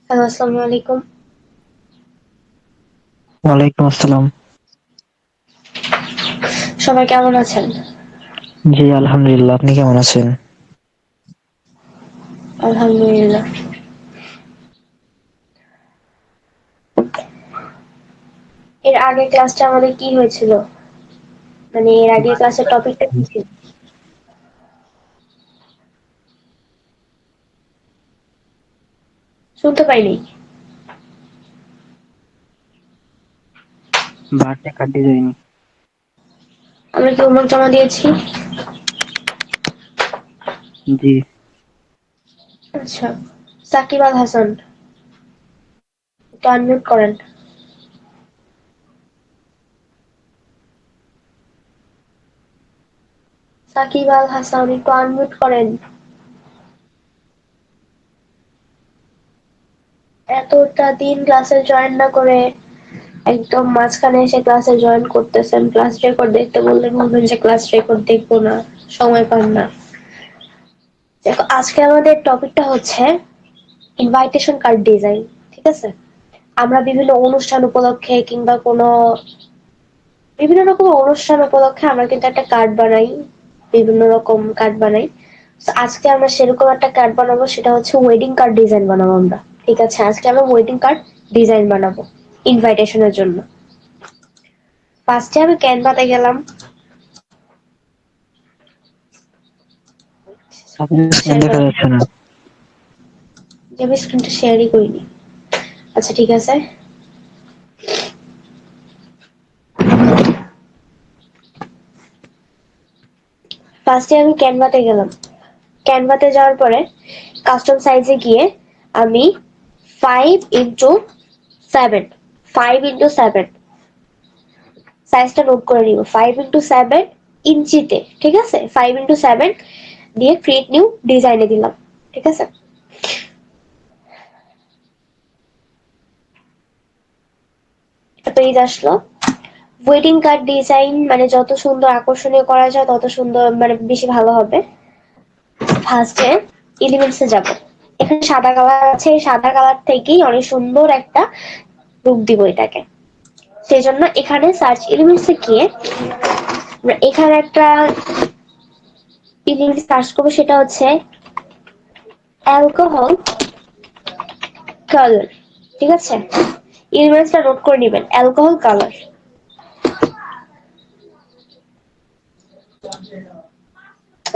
Hello, আসসালামু আলাইকুম। ওয়ালাইকুম আসসালাম। সবাই কেমন আছেন? জি, আলহামদুলিল্লাহ। আপনি কেমন আছেন? আলহামদুলিল্লাহ। এর আগের ক্লাসটা আমাদের কি হয়েছিল? মানে এর আগের ক্লাসের টপিকটা কি ছিল? শুনতে পাইনি। Birthday card design. আমরা কি হোমওয়ার্ক জমা দিয়েছি? জি। আচ্ছা। সাকিব আল হাসান, একটু আনমিউট করেন। সাকিব আল হাসান, একটু আনমিউট করেন। এতটা দিন ক্লাসে জয়েন না করে একদম মাঝখানে এসে ক্লাসে জয়েন করতেছেন। ক্লাস রেকর্ড দেখতে বললে বলবেন যে ক্লাস রেকর্ড দেখবো না, সময় পান না। দেখো, আজকে আমাদের টপিকটা হচ্ছে ইনভাইটেশন কার্ড ডিজাইন। ঠিক আছে? আমরা বিভিন্ন অনুষ্ঠান উপলক্ষে কিংবা কোনো বিভিন্ন রকম অনুষ্ঠান উপলক্ষে আমরা কিন্তু একটা কার্ড বানাই, বিভিন্ন রকম কার্ড বানাই। তো আজকে আমরা সেরকম একটা কার্ড বানাবো, সেটা হচ্ছে ওয়েডিং কার্ড ডিজাইন বানাবো আমরা। ঠিক আছে, আজকে আমরা ওয়েডিং কার্ড ডিজাইন বানাবো ইনভাইটেশনের জন্য। ফার্স্টে আমি ক্যানভাতে গেলাম। আপনার স্ক্রিন শেয়ার দেখা করা, যাচ্ছে না। আমি স্ক্রিনটা শেয়ারই করিনি। আচ্ছা, ঠিক আছে। ফার্স্টে আমি ক্যানভাতে গেলাম। ক্যানভাতে যাওয়ার পরে কাস্টম সাইজে গিয়ে আমি 5x7 5x7 সাইজটা নোট করে নিব। 5x7 ইঞ্চিতে, ঠিক আছে? 5x7 দিয়ে ক্রিয়েট নিউ ডিজাইনে দিলাম। ঠিক আছে? একটা পেজ আসলো। ওয়েডিং কার্ড ডিজাইন মানে যত সুন্দর আকর্ষণীয় করা যায় তত সুন্দর, মানে বেশি ভালো হবে। ফার্স্টে এলিমেন্টসে যাব। এখানে সাদা কালার আছে, এই সাদা কালার থেকেই অনেক সুন্দর একটা রূপ দিব এটাকে। সেই জন্য এখানে সার্চ এলিমেন্টসে গিয়ে এখানে একটা এলিমেন্ট সার্চ করবো, সেটা হচ্ছে অ্যালকোহল কালার। ঠিক আছে? এলিমেন্টসটা নোট করে নেবেন, অ্যালকোহল কালার।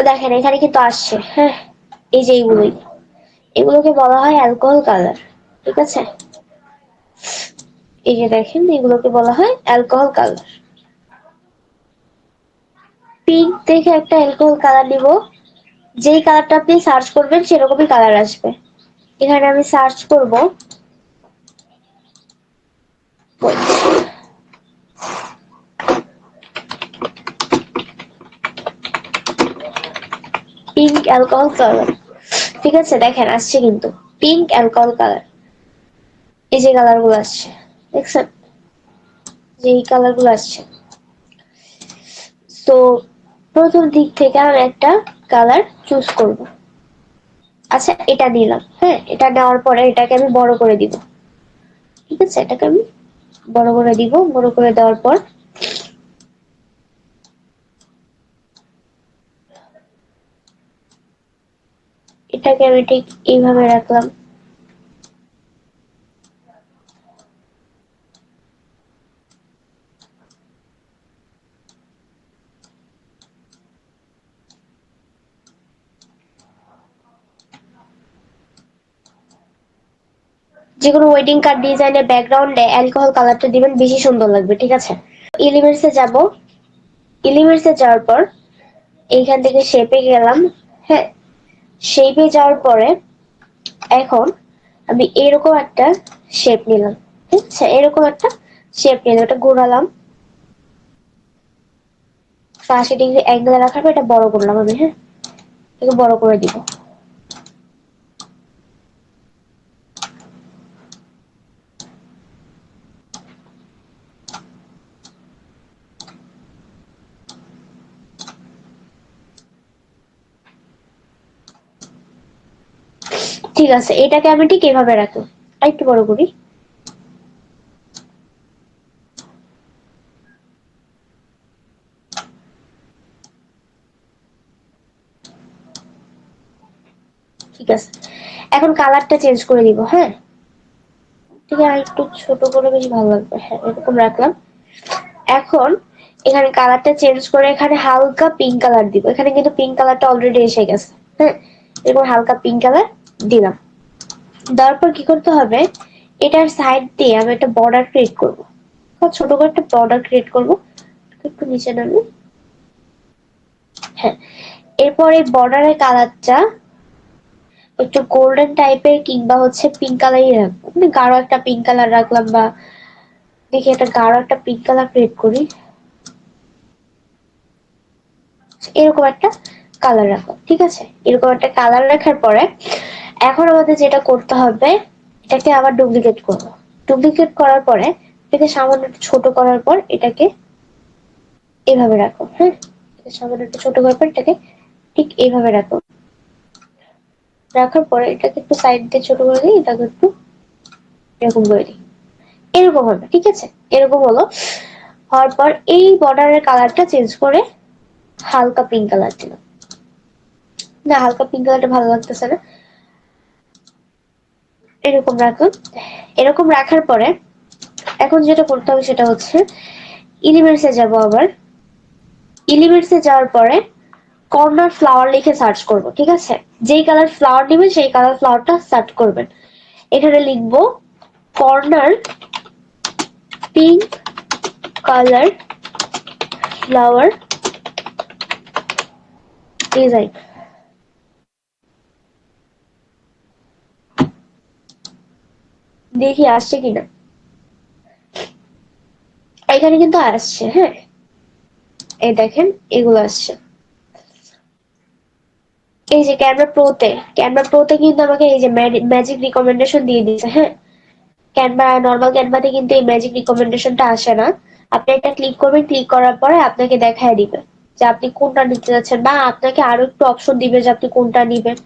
দেখেন এখানে কিন্তু আসছে, হ্যাঁ, এই যে এইগুলোই, এগুলোকে বলা হয় অ্যালকোহল কালার। ঠিক আছে? এই যে দেখেন, এগুলোকে বলা হয় অ্যালকোহল কালার। পিঙ্ক দেখে একটা অ্যালকোহল কালার নিব। যেই কালারটা আপনি সার্চ করবেন সেরকমই কালার আসবে। এখানে আমি সার্চ করব পিঙ্ক অ্যালকোহল কালার। ঠিক আছে? দেখেন আসছে কিন্তু পিঙ্ক অ্যালকোহল কালার। এই যে কালার গুলো আসছে, দেখছেন? যে এই কালার গুলো আসছে। তো প্রথম দিক থেকে আমি একটা কালার চুজ করব। আচ্ছা, এটা নিলাম। হ্যাঁ, এটা নেওয়ার পরে এটাকে আমি বড় করে দিব। ঠিক আছে? এটাকে আমি বড় করে দিব। বড় করে দেওয়ার পর এটাকে আমি ঠিক এইভাবে রাখলাম। যেকোনো ওয়েডিং কার্ড ডিজাইনের ব্যাকগ্রাউন্ডে অ্যালকোহল কালারটা দিবেন, বেশি সুন্দর লাগবে। ঠিক আছে? এলিমেন্টসে যাব। এলিমেন্টসে যাওয়ার পর এইখান থেকে শেপে গেলাম। হ্যাঁ, শেপে যাওয়ার পরে এখন আমি এরকম একটা শেপ নিলাম। ঠিক আছে? এরকম একটা শেপ নিলাম, এটা ঘোরালাম। 80 ডিগ্রি অ্যাঙ্গেলে রাখার পর এটা বড় করলাম আমি। হ্যাঁ, এটাকে বড় করে দিব। ঠিক আছে, এটাকে আমি ঠিক এভাবে রাখলাম। আরেকটু বড় করি। ঠিক আছে, এখন কালারটা চেঞ্জ করে দিব। হ্যাঁ, ঠিক আছে, একটু ছোট করে বেশ ভালো লাগবে। হ্যাঁ, এরকম রাখলাম। এখন এখানে কালারটা চেঞ্জ করে এখানে হালকা পিঙ্ক কালার দিব। এখানে কিন্তু পিঙ্ক কালারটা অলরেডি এসে গেছে। হ্যাঁ, এরকম হালকা পিঙ্ক কালার দিলাম। দেওয়ার পর কি করতে হবে, এটার সাইড দিয়ে আমি একটা বর্ডার ক্রিয়েট করবো। ছোট করে একটা বর্ডার ক্রিয়েট করবো। একটু নিচে নামি। হ্যাঁ, এরপর এই বর্ডারের কালারটা একটু গোল্ডেন টাইপের কিংবা হচ্ছে পিঙ্ক কালারই রাখবো। মানে গাঢ় একটা পিঙ্ক কালার রাখলাম, বা দেখি একটা গাঢ় একটা পিঙ্ক কালার ক্রিয়েট করি। এরকম একটা কালার রাখো। ঠিক আছে, এরকম একটা কালার রাখার পরে এখন আমাদের যেটা করতে হবে, এটাকে আবার ডুপ্লিকেট করবো। ডুপ্লিকেট করার পরে এটাকে সামান্য একটু ছোট করার পর এটাকে এভাবে রাখো। হ্যাঁ, সামান্য একটু ছোট করার পর এটাকে ঠিক এইভাবে রাখো। রাখার পরে এটাকে একটু সাইড দিয়ে ছোট করে দিই, এটাকে একটু এরকম করে দিই। এরকম হবে। ঠিক আছে, এরকম হলো। হওয়ার পর এই বর্ডারের কালারটা চেঞ্জ করে হালকা পিঙ্ক কালার দিলাম। না, হালকা পিঙ্ক কালারটা ভালো লাগতেছে না, এরকম রাখুন। এরকম রাখার পরে এখন যেটা করতে হবে সেটা হচ্ছে এলিমেন্টসে যাব। আবার এলিমেন্টসে যাওয়ার পরে কর্নার ফ্লাওয়ার লিখে সার্চ করব। ঠিক আছে, যেই কালার ফ্লাওয়ার নেবেন সেই কালার ফ্লাওয়ারটা সার্চ করবেন। এখানে লিখবো corner pink colour flower design. দেখি আসছে কিনা। এখানে কিন্তু আসছে। হ্যাঁ, এই দেখেন, এগুলো আসছে। এই যে ক্যানভা প্রোতে কিন্তু আমাকে এই যে ম্যাজিক রিকমেন্ডেশন দিয়ে দিয়েছে। হ্যাঁ, নর্মাল ক্যানভাতে কিন্তু এই ম্যাজিক রিকমেন্ডেশনটা আসে না। আপনি একটা ক্লিক করবেন, ক্লিক করার পরে আপনাকে দেখায় দিবে যে আপনি কোনটা নিতে যাচ্ছেন, বা আপনাকে আরো একটু অপশন দিবে যে আপনি কোনটা নিবেন,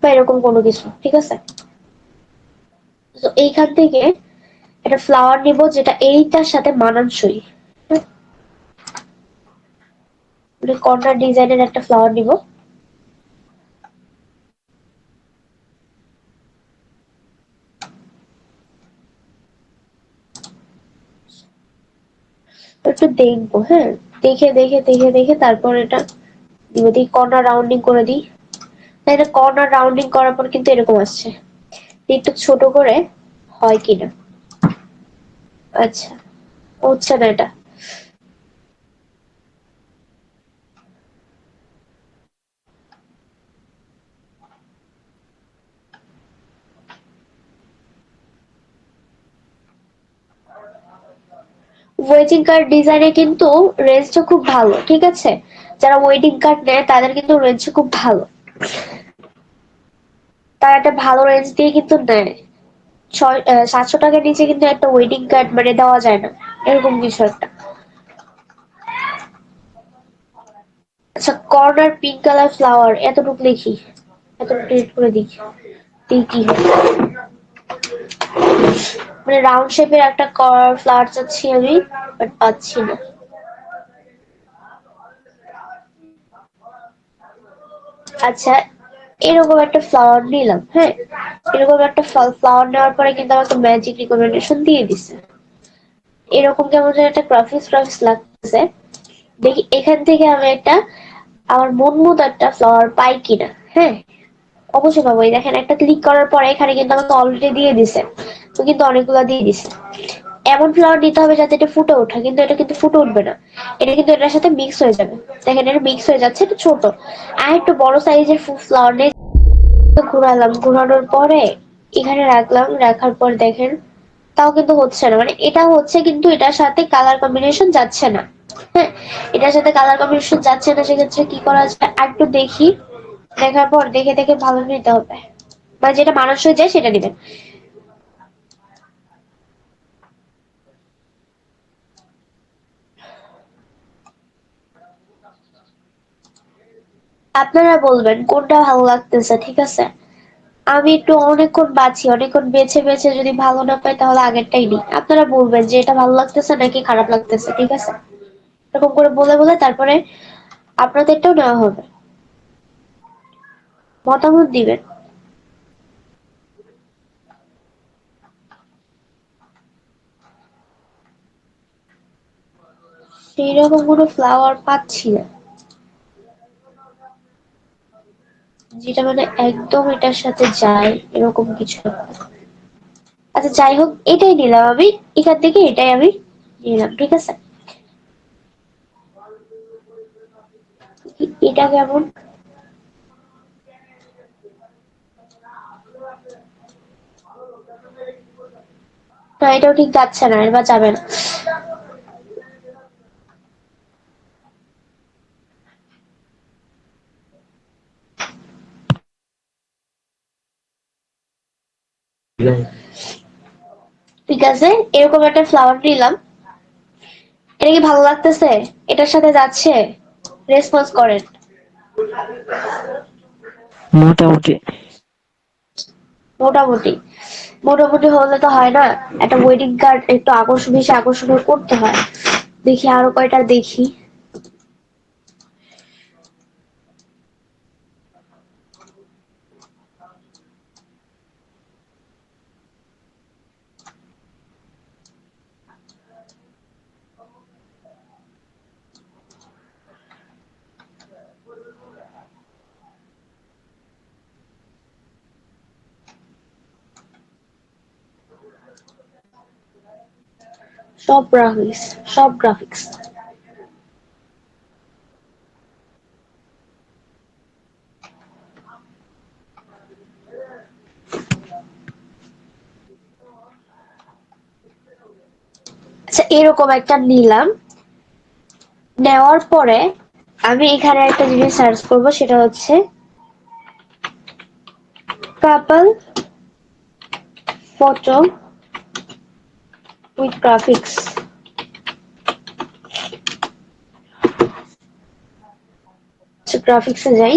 বা এরকম কোনো কিছু। ঠিক আছে, তো এইখান থেকে একটা ফ্লাওয়ার নিব যেটা এইটার সাথে মানানসই। কর্নার ডিজাইনের একটা ফ্লাওয়ার নিব। একটু দেখবো। হ্যাঁ, দেখে দেখে দেখে দেখে তারপর এটা দিব। দিই কর্নার রাউন্ডিং করে দিই। তাই এটা কর্নার রাউন্ডিং করার পর কিন্তু এরকম আসছে। একটু ছোট করে হয় কিনা। আচ্ছা, হচ্ছে না এটা। ওয়েটিং কার্ড ডিজাইনে কিন্তু রেঞ্জটা খুব ভালো। ঠিক আছে, যারা ওয়েটিং কার্ড নেয় তাদের কিন্তু রেঞ্জ খুব ভালো। তারা একটা ভালো রেঞ্জ দিয়ে কিন্তু নেয়। 700 টাকার নিচে কিন্তু একটা ওয়েটিং কার্ড মানে দেওয়া যায় না, এরকম কিছু একটা। আচ্ছা, কর্নার পিঙ্ক কালার ফ্লাওয়ার এতটুকু লিখি, এতটুকু ডিলিট করে দিই। দিই কি হয়, মানে রাউন্ড শেপের একটা ফ্লাওয়ার চাচ্ছি আমি, বাট পাচ্ছি না। আচ্ছা, এরকম একটা ফ্লাওয়ার নিলাম। হ্যাঁ, এরকম একটা ফ্লাওয়ার নেওয়ার পরে কিন্তু আমাকে ম্যাজিক রিকমেন্ডেশন দিয়ে দিছে। এরকম কেমন যেন একটা ক্রাফিস ক্রাফিস লাগতেছে। দেখি এখান থেকে আমি একটা আমার মন মতো একটা ফ্লাওয়ার পাই কিনা। হ্যাঁ, অবশ্যই পাবো। এই দেখেন, একটা ক্লিক করার পরে এখানে কিন্তু আমাকে অলরেডি দিয়ে দিছে। তো কিন্তু অনেকগুলো দিয়ে দিছে। এমন ফ্লাওয়ার দিতে হবে যাতে এটা ফুটে ওঠে, কিন্তু এটা কিন্তু ফুটে উঠবে না। এটা কিন্তু এটার সাথে মিক্স হয়ে যাবে। দেখেন, এটা মিক্স হয়ে যাচ্ছে। এটা ছোট। আর একটু বড় সাইজের ফ্লাওয়ার নিয়ে ঘুরালাম। ঘুরানোর পরে এখানে রাখলাম। রাখার পর দেখেন, তাও কিন্তু হচ্ছে না। মানে এটা হচ্ছে কিন্তু এটার সাথে কালার কম্বিনেশন যাচ্ছে না। হ্যাঁ, এটার সাথে কালার কম্বিনেশন যাচ্ছে না। সেক্ষেত্রে কি করা যায়, আর একটু দেখি। দেখার পর দেখে দেখে ভালো নিতে হবে, মানে যেটা মানানসই যায় সেটা নেবেন। আপনারা বলবেন কোনটা ভালো লাগতেছে। ঠিক আছে, আমি একটু অনেকক্ষণ বাছি, অনেকক্ষণ বেছে বেছে যদি ভালো না পাই তাহলে আগেরটাই নিই। আপনারা বলবেন যে এটা ভালো লাগতেছে নাকি খারাপ লাগতেছে, ঠিক আছে? এরকম করে বলে বলে তারপরে আপনাদেরটাও নেওয়া হবে, মতামত দিবেন। সেই রকম কোনো ফ্লাওয়ার পাচ্ছি না যেটা মানে একদম এটার সাথে যায় এরকম কিছু একটা। আচ্ছা যাই হোক, এটাই নিলাম আমি, এখান থেকে এটাই আমি নিলাম, ঠিক আছে? এটা কেমন? না এটাও ঠিক যাচ্ছে না, এবার যাবে না। ঠিক আছে, এরকম একটা ফ্লাওয়ার নিলাম। এটা কি ভালো লাগতেছে? এটার সাথে যাচ্ছে? রেসপন্স করেন। মোটামুটি। মোটামুটি। মোটামুটি হলে তো হয় না, একটা ওয়েডিং কার্ড একটু বেশি আকর্ষণীয় করতে হয়। দেখি আরো কয়টা দেখি। সব গ্রাফিক্স, সব গ্রাফিক্স। আচ্ছা এরকম একটা নিলাম। নেওয়ার পরে আমি এখানে একটা জিনিস সার্চ করব, সেটা হচ্ছে কাপল ফটো উইথ গ্রাফিক্স। গ্রাফিক্সে যাই।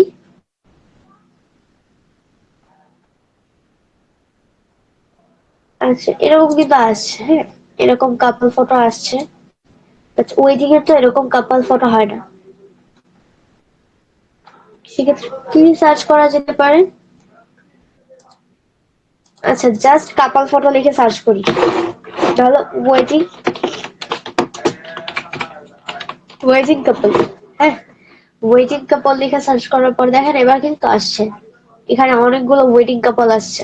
আচ্ছা এরকম কিন্তু আসছে, হ্যাঁ, এরকম কাপল ফটো আসছে। ওয়েডিং এর তো এরকম কাপল ফটো হয় না। সেক্ষেত্রে কি সার্চ করা যেতে পারে? আচ্ছা জাস্ট কাপল ফটো লিখে সার্চ করি, তাহলে ওয়েডিং, ওয়েডিং কাপল, হ্যাঁ, ওয়েডিং কাপল লিখে সার্চ করার পর দেখেন এবার কিন্তু আসছে, এখানে অনেকগুলো ওয়েডিং কাপল আসছে।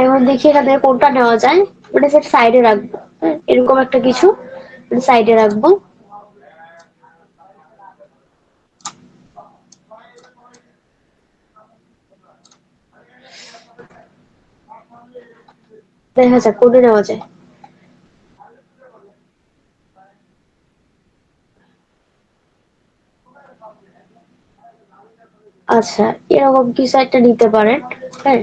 এখন দেখি এখান থেকে কোনটা নেওয়া যায়। ওটা সেট সাইডে রাখবো, হ্যাঁ, এরকম একটা কিছু সাইডে রাখবো। দেখা যাক কোনটা নেওয়া যায়। আচ্ছা এরকম কিছু একটা নিতে পারেন, হ্যাঁ।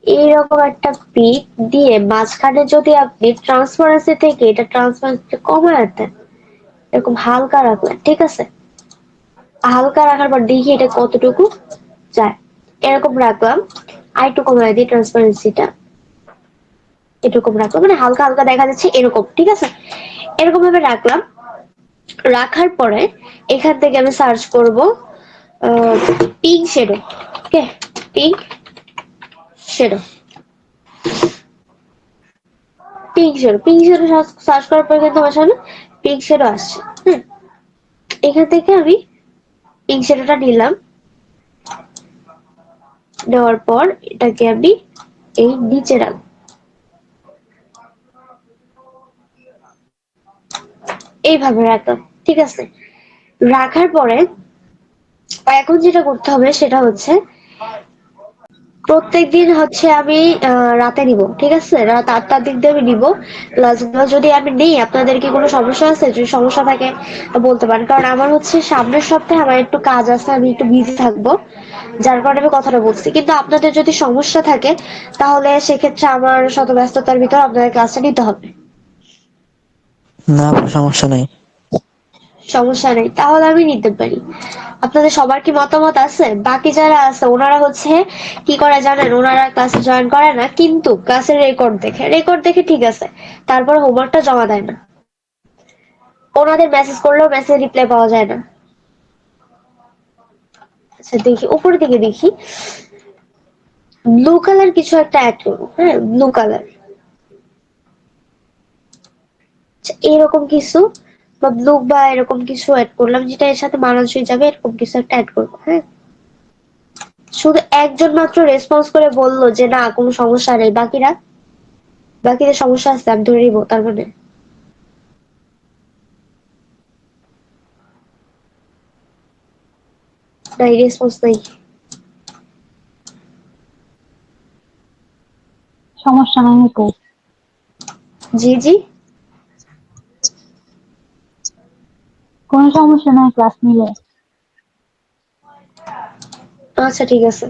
এইরকম একটা পিক দিয়ে মাঝখানে যদি আপনি ট্রান্সপারেন্সি থেকে এটা ট্রান্সপারেন্সি কমায় দেন, এরকম হালকা রাখলেন, ঠিক আছে? হালকা রাখার পর দেখি এটা কতটুকু যায়। এরকম রাখলাম, আর একটু কমায় দিই ট্রান্সপারেন্সিটা, এরকম রাখলাম, মানে হালকা হালকা দেখা যাচ্ছে এরকম, ঠিক আছে? এরকম ভাবে রাখলাম। রাখার পরে এখান থেকে আমি সার্চ করব pink shadow, okay, pink shadow, pink shadow, pink shadow search করার পর কিন্তু আমার সামনে পিঙ্ক শেডো আসছে। হুম, এখান থেকে আমি পিঙ্ক শেডোটা নিলাম। নেওয়ার পর এটাকে আমি এই নিচে রাখবো, এইভাবে রাখলাম, ঠিক আছে? রাখার পরে এখন যেটা করতে হবে সেটা হচ্ছে প্রত্যেকদিন হচ্ছে আমি রাতে নিব, ঠিক আছে? রাত 8টার দিক দিয়ে আমি নিব। প্লাস যদি আমি নেই, আপনাদের কি কোনো সমস্যা আছে? যদি সমস্যা থাকে বলতে পারেন, কারণ আমার হচ্ছে সামনের সপ্তাহে আমার একটু কাজ আছে, আমি একটু বিজি থাকবো, যার কারণে আমি কথাটা বলছি। কিন্তু আপনাদের যদি সমস্যা থাকে তাহলে সেক্ষেত্রে আমার শত ব্যস্ততার ভিতর আপনাদের ক্লাসটা নিতে হবে। না আপু, সমস্যা নাই। সমস্যা নেই, তাহলে আমি নিতে পারি। আপনাদের সবার কি মতামত আছে? বাকি যারা আছে ওনারা হচ্ছে কি করে জানেন, ওনারা ক্লাসে জয়েন করে না, কিন্তু ক্লাসের রেকর্ড দেখে ঠিক আছে, তারপর হোমওয়ার্কটা জমা দেয় না। ওনাদের মেসেজ করলেও মেসেজ রিপ্লাই পাওয়া যায় না। আচ্ছা দেখি, উপরের দিকে দেখি, ব্লু কালার কিছু একটা অ্যাড করবো। হ্যাঁ, ব্লু কালার এরকম কিছু, বা ব্লু বা এরকম কিছু অ্যাড করলাম যেটা এর সাথে মানানসই যাবে, এরকম কিছু একটা অ্যাড করবো। হ্যাঁ, শুধু একজন মাত্র রেসপন্স করে বললো যে না কোনো সমস্যা নেই, বাকিদের সমস্যা আছে, আমি ধরে নিবো তার মানে। নাই, রেসপন্স নাই। সমস্যা নাই তো, জি জি, কোনো সমস্যা নাই ক্লাস নিলে। আচ্ছা ঠিক আছে।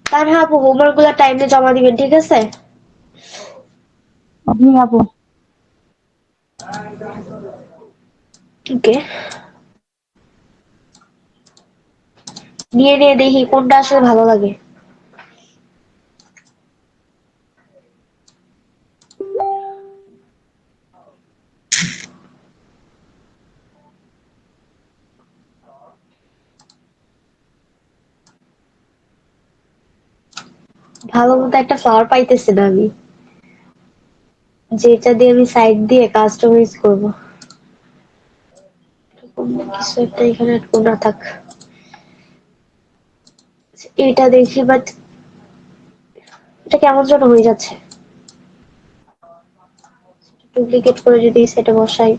তার হ্যাঁ আপু, হোমওয়ার্ক গুলা টাইমে জমা দিবেন, ঠিক আছে? জি আপু। ওকে, নিয়ে নিয়ে দেখি কোনটা আসলে ভালো লাগে। ভালো মতো একটা ফ্লাওয়ার পাইতেছি না আমি, যেটা দিয়ে আমি সাইড দিয়ে কাস্টমাইজ করবো। এরকম কিছু একটা এখানে না থাক, এটা দেখি, বাট এটা কেমন যেন হয়ে যাচ্ছে। ডুপ্লিকেট করে যদি সেটা বসাই।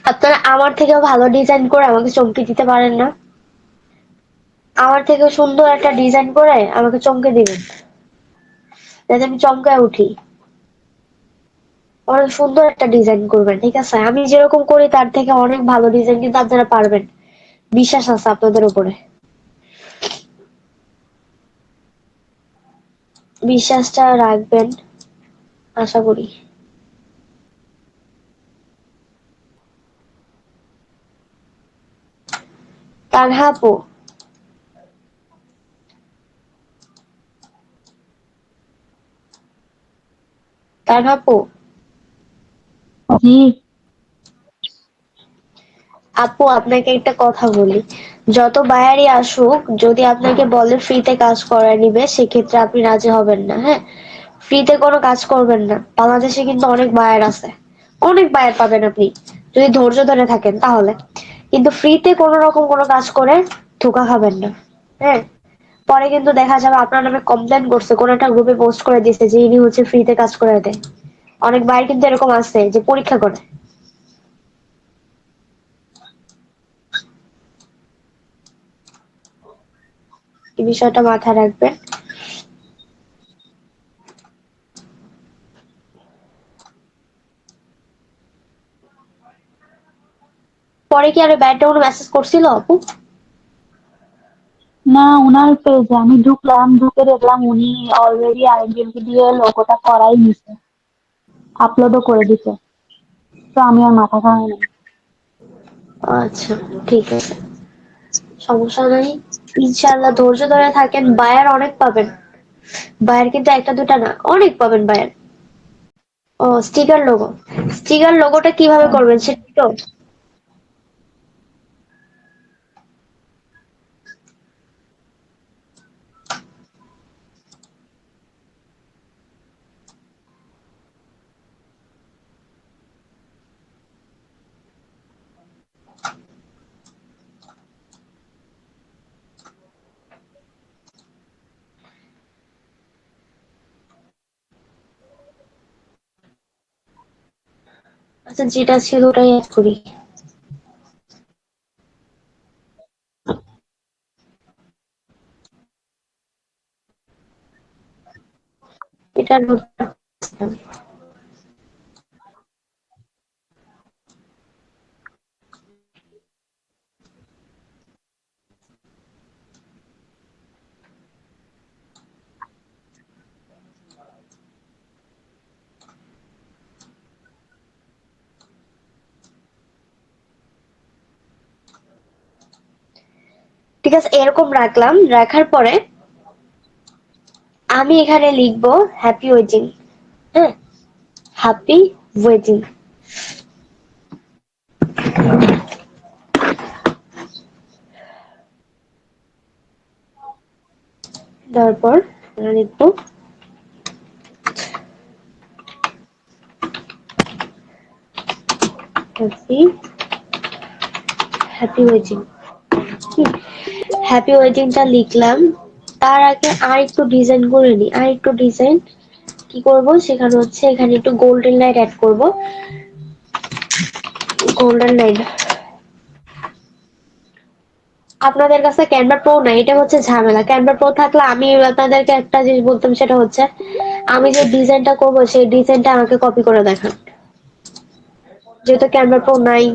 আপনারা আমার থেকেও ভালো ডিজাইন করে আমাকে চমকে দিতে পারেন না? আমার থেকেও সুন্দর একটা ডিজাইন করে আমাকে চমকে দিবেন, যাতে আমি চমকায় উঠি। অনেক সুন্দর একটা ডিজাইন করবেন, ঠিক আছে? আমি যেরকম করি তার থেকে অনেক ভালো ডিজাইন কিন্তু আপনারা পারবেন, বিশ্বাস আছে আপনাদের উপরে। বিশ্বাসটা রাখবেন, আশা করি। তানহা আপু, তানহা আপু, জি। আপু আপনাকে একটা কথা বলি, যত বায়ারই আসুক যদি আপনাকে বলে ফ্রিতে কাজ করায় নিবে, সেক্ষেত্রে আপনি রাজি হবেন না। হ্যাঁ, ফ্রিতে কোনো কাজ করবেন না। বাংলাদেশে কিন্তু অনেক বায়ার আছে, অনেক বায়ার পাবেন আপনি যদি ধৈর্য ধরে থাকেন তাহলে। কিন্তু ফ্রিতে কোনো রকম কোনো কাজ করে ধোকা খাবেন না। হ্যাঁ, পরে কিন্তু দেখা যাবে আপনার নামে কমপ্লেন করছে, কোন একটা গ্রুপে পোস্ট করে দিয়েছে যে ইনি হচ্ছে ফ্রিতে কাজ করে দেয়। অনেক বায়ার কিন্তু এরকম আছে যে পরীক্ষা করে। এই বিষয়টা মাথায় রাখবেন। পরে কি আরো ব্যাড কোনো মেসেজ করছিল আপু? না, উনার পেজে আমি ঢুকলাম, ঢুকে দেখলাম উনি অলরেডি আরেকজনকে দিয়ে লোগোটা করাই নিছে, আপলোডও করে দিছে। তো আমি আর মাথা ঘামাই নাই। আচ্ছা ঠিক আছে, সমস্যা নাই। ইনশাআল্লাহ ধৈর্য ধরে থাকেন, বায়ার অনেক পাবেন। বায়ার কিন্তু একটা দুটা না, অনেক পাবেন বায়ার। ও স্টিকার লোগো, স্টিকার লোগোটা কিভাবে করবেন সেটা তো। আচ্ছা যেটা ছিল ওটাই অ্যাড করি। এটা ঠিক আছে, এরকম রাখলাম। রাখার পরে আমি এখানে লিখবো হ্যাপি ওয়েডিং। হ্যাঁ, হ্যাপি ওয়েডিং। তারপর লিখবো হ্যাপি হ্যাপি ওয়েডিং। হ্যাপি ওয়েডিংটা লিখলাম। তার আগে আর একটু ডিজাইন করে নিই, আর একটু ডিজাইন কি করব, সেখানে হচ্ছে এখানে একটু গোল্ডেন লাইট অ্যাড করব। গোল্ডেন লাইট, আপনাদের কাছে ক্যানভা প্রো নাই, এটা হচ্ছে ঝামেলা। ক্যানভা প্রো থাকলে আমি আপনাদেরকে একটা জিনিস বলতাম, সেটা হচ্ছে আমি যে ডিজাইনটা করব সেই ডিজাইনটা আমাকে কপি করে দেখান। যেহেতু ক্যানভা প্রো নাই,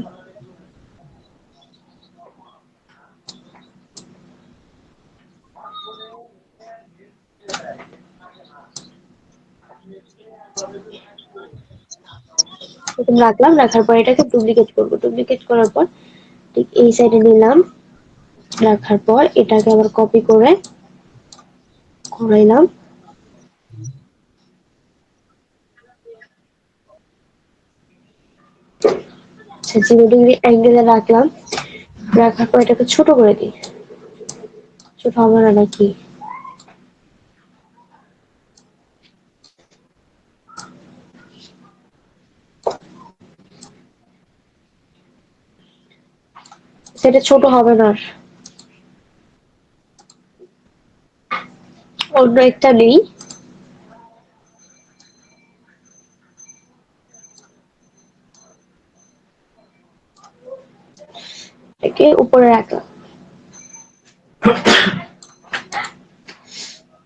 এরকম রাখলাম। রাখার পর এটাকে ডুপ্লিকেট করব। ডুপ্লিকেট করার পর ঠিক এই সাইডে নিলাম। রাখার পর এটাকে আবার কপি করে ঘোরাইলাম। আচ্ছা, 0 ডিগ্রি অ্যাঙ্গেলে রাখলাম। রাখার পর এটাকে ছোট করে দিই। ছোট হবে না নাকি? সেটা ছোট হবে না আর। অন্য একটা নেই। এটাকে উপরে রাখলাম।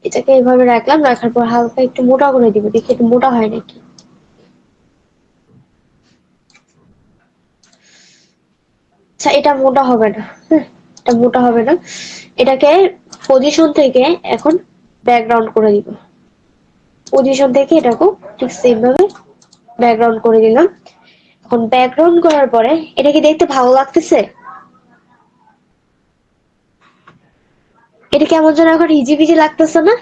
এটাকে এইভাবে রাখলাম। রাখার পর হালকা একটু মোটা করে দিব, দেখি একটু মোটা হয় নাকি। আচ্ছা, এটা মোটা হবে না। হ্যাঁ, এটা মোটা হবে না। এটাকে পজিশন থেকে এখন ব্যাকগ্রাউন্ড করে দিব। পজিশন থেকে এটাকে ঠিক সেম ভাবে ব্যাকগ্রাউন্ড করে দিলাম। এখন ব্যাকগ্রাউন্ড করার পরে এটা কি দেখতে ভালো লাগতেছে? এটা কেমন যেন এখন হিজিবিজি লাগতেছে না?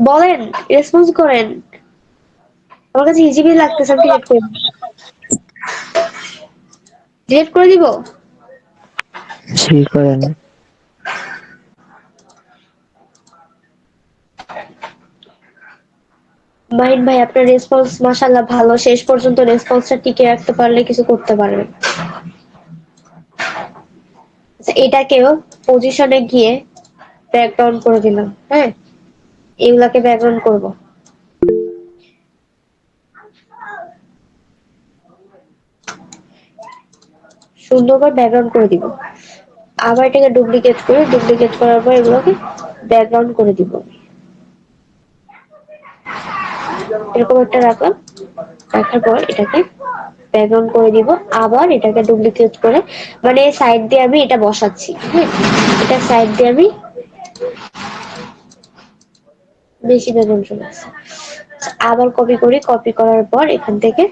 বলেন, রেসপন্স করেন। আমার কাছে হিজিবিজি লাগতেছে, আমি ডিলিট করে দিব। ডিলিট করে দিব। জি করেন। মাহিন ভাই, আপনার রেসপন্স মাশাআল্লাহ ভালো। শেষ পর্যন্ত রেসপন্সটা টিকে রাখতে পারলে কিছু করতে পারবেন। আচ্ছা, এটাকেও পজিশনে গিয়ে ব্যাকগ্রাউন্ড করে দিলাম। হ্যাঁ, এগুলাকে ব্যাকগ্রাউন্ড করব। সুন্দর করে ব্যাকগ্রাউন্ড করে দিব। আবার এটাকে ডুপ্লিকেট করে, ডুপ্লিকেট করার পর এগুলোকে ব্যাকগ্রাউন্ড করে দিব। এরকম একটা রাখলাম। রাখার পর এটাকে ব্যাকগ্রাউন্ড করে দিব। আবার এটাকে ডুপ্লিকেট করে, মানে সাইড দিয়ে আমি এটা বসাচ্ছি। হ্যাঁ, এটা সাইড দিয়ে আমি বেশি ব্যাকগ্রাউন্ড চলে আসছে। আবার কপি করি। কপি করার পর এখান থেকে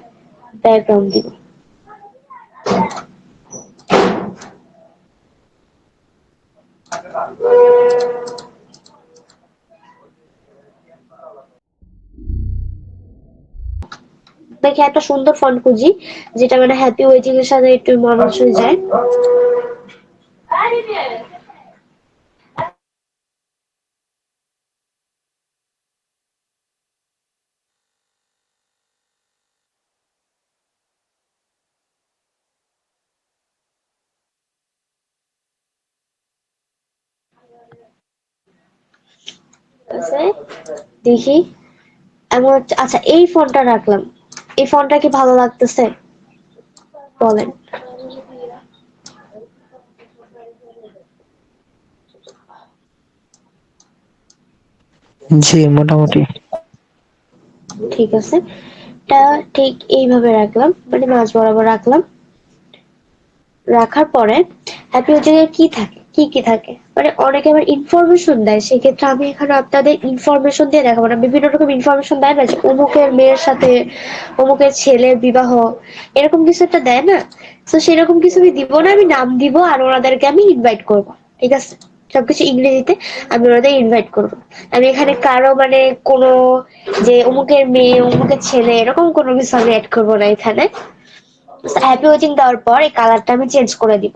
ব্যাকগ্রাউন্ড দিব। দেখে একটা সুন্দর ফন্ট খুঁজি, যেটা মানে হ্যাপি ওয়েডিং এর সাথে একটু মানানসই যায়। আছে, দেখি এমন। আচ্ছা, এই ফন্টটা রাখলাম। এই ফন্টটা কি ভালো লাগতেছে? বলেন। জি মোটামুটি। ঠিক আছে, এটা ঠিক এইভাবে রাখলাম, মানে মাঝ বরাবর রাখলাম। রাখার পরে হ্যাপি ওয়েডিং এর কি থাকে, কি কি থাকে, মানে অনেকে আবার ইনফরমেশন দেয়, সেক্ষেত্রে আমি এখানে আপনাদের ইনফরমেশন দিয়ে দেখাবো না। বিভিন্ন রকম ইনফরমেশন দেয় না যে অমুকের মেয়ের সাথে অমুকের ছেলের বিবাহ, এরকম কিছু একটা দেয় না। তো সেরকম কিছু আমি দিব না, আমি নাম দিব আর ওনাদেরকে আমি ইনভাইট করব, ঠিক আছে? সবকিছু ইংরেজিতে, আমি ওনাদের ইনভাইট করব। আমি এখানে কারো মানে কোনো যে অমুকের মেয়ে অমুকের ছেলে এরকম কোনো কিছু আমি অ্যাড করবো না এখানে। হ্যাপি ওয়েটিং দেওয়ার পর এই কালারটা আমি চেঞ্জ করে দিব।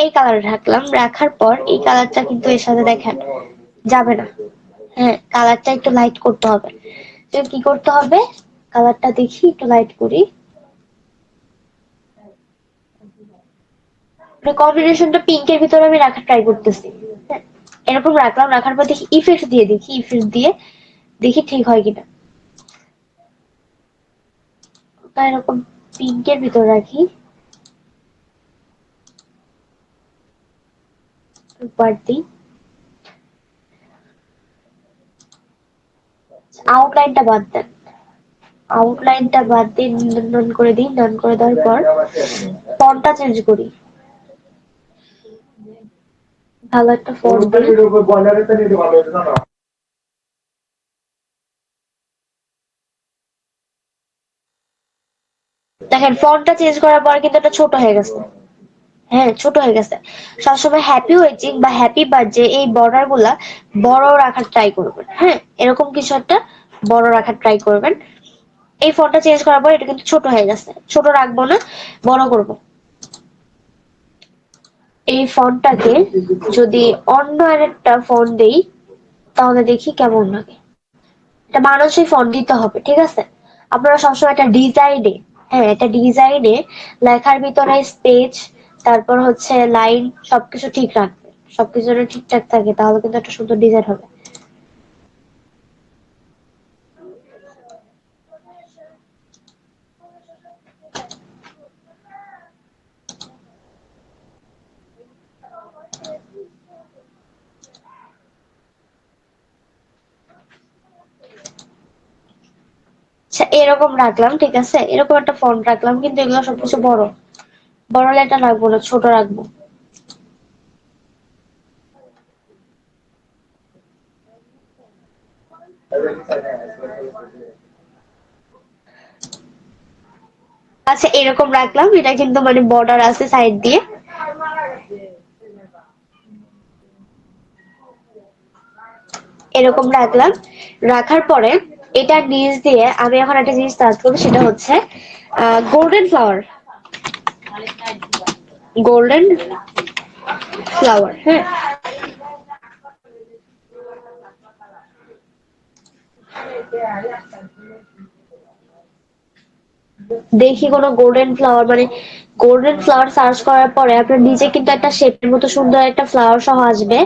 এই কালার রাখলাম, রাখার পর এই কালারটা কিন্তু এর সাথে দেখেন যাবে না। হ্যাঁ, কালারটা একটু লাইট করতে হবে। তো কি করতে হবে, কালারটা দেখি একটু লাইট করি। কম্বিনেশনটা পিঙ্কের ভিতরে আমি রাখার ট্রাই করতেছি। হ্যাঁ, এরকম রাখলাম, রাখার পর দেখি ইফেক্ট দিয়ে দেখি, ইফেক্ট দিয়ে দেখি ঠিক হয় কিনা। ওটা এরকম পিঙ্কের ভিতর রাখি, উপর দিই, আউটলাইনটা বাদ দেন, আউটলাইনটা বাদ দিয়ে ডান করে দিই। ডান করে দেওয়ার পর ফন্টটা চেঞ্জ করি, ভালো একটা ফন্ট দিই। দেখেন ফন্টটা চেঞ্জ করার পর কিন্তু এটা ছোট হয়ে গেছে। হ্যাঁ, ছোট হয়ে গেছে। সবসময় হ্যাপি ওয়েটিং বা হ্যাপি বার্থডে এই বর্ডার গুলা বড় রাখার ট্রাই করবেন। হ্যাঁ, এরকম কিছু একটা বড় রাখার ট্রাই করবেন। এই ফন্টটা চেঞ্জ করার পর এটা কিন্তু ছোট হয়ে গেছে, ছোট রাখবো না, বড় করব। এই ফন্টটাকে যদি অন্য আরেকটা ফন্ট দেই তাহলে দেখি কেমন লাগে। এটা মানুষই ফন্ট দিতে হবে, ঠিক আছে? আপনারা সবসময় একটা ডিজাইনে, হ্যাঁ একটা ডিজাইনে লেখার ভিতরে স্পেস, তারপর হচ্ছে লাইন, সবকিছু ঠিক রাখবেন। সবকিছু যদি ঠিকঠাক থাকে তাহলে কিন্তু একটা সুন্দর ডিজাইন হবে। আচ্ছা, এরকম রাখলাম, ঠিক আছে? এরকম একটা ফন্ট রাখলাম, কিন্তু এগুলো সবকিছু বড়, বড় লেটার রাখবো না, ছোট রাখবো। আচ্ছা, এরকম রাখলাম, এটা কিন্তু মানে বর্ডার আছে সাইড দিয়ে। এরকম রাখলাম, রাখার পরে এটা নিচ দিয়ে আমি এখন একটা জিনিস সার্চ করবো, সেটা হচ্ছে গোল্ডেন ফ্লাওয়ার, গোল্ডেন ফ্লাওয়ার। হ্যাঁ, দেখি কোনো গোল্ডেন ফ্লাওয়ার, মানে গোল্ডেন ফ্লাওয়ার সার্চ করার পরে আপনার নিচে কিন্তু একটা শেপের মতো সুন্দর একটা ফ্লাওয়ার সহ আসবে।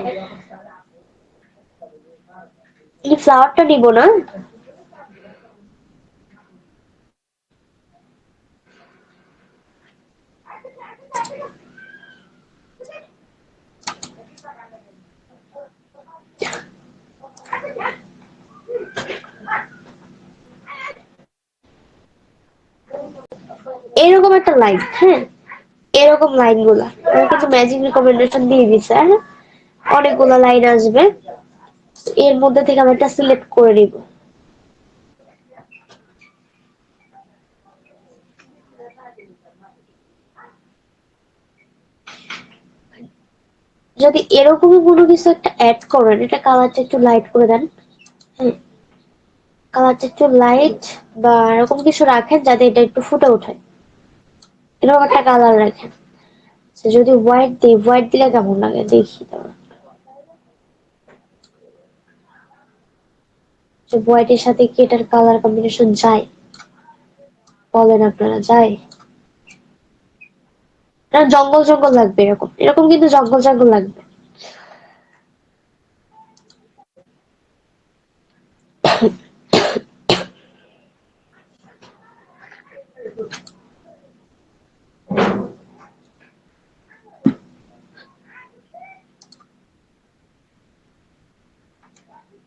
এই ফ্লাওয়ারটা নিব না, এরকম একটা লাইন। হ্যাঁ, এরকম লাইন গুলা আমি কিন্তু ম্যাজিক রিকমেন্ডেশন দিয়ে দিচ্ছে। হ্যাঁ, অনেকগুলো লাইন আসবে, এর মধ্যে থেকে আমি একটা সিলেক্ট করে নিব। যদি এরকমই কোনো কিছু একটা অ্যাড করেন, এটা কালারটা একটু লাইট করে দেন। হ্যাঁ, কালারটা একটু লাইট বা এরকম কিছু রাখেন যাতে এটা একটু ফুটে ওঠে, এরকম একটা কালার রাখেন। যদি হোয়াইট দিই, হোয়াইট দিলে কেমন লাগে দেখি তাহলে। যে হোয়াইটের সাথে কি এটার কালার কম্বিনেশন যায়, বলেন আপনারা, যায়? না, জঙ্গল জঙ্গল লাগবে, এরকম এরকম কিন্তু জঙ্গল জঙ্গল লাগবে।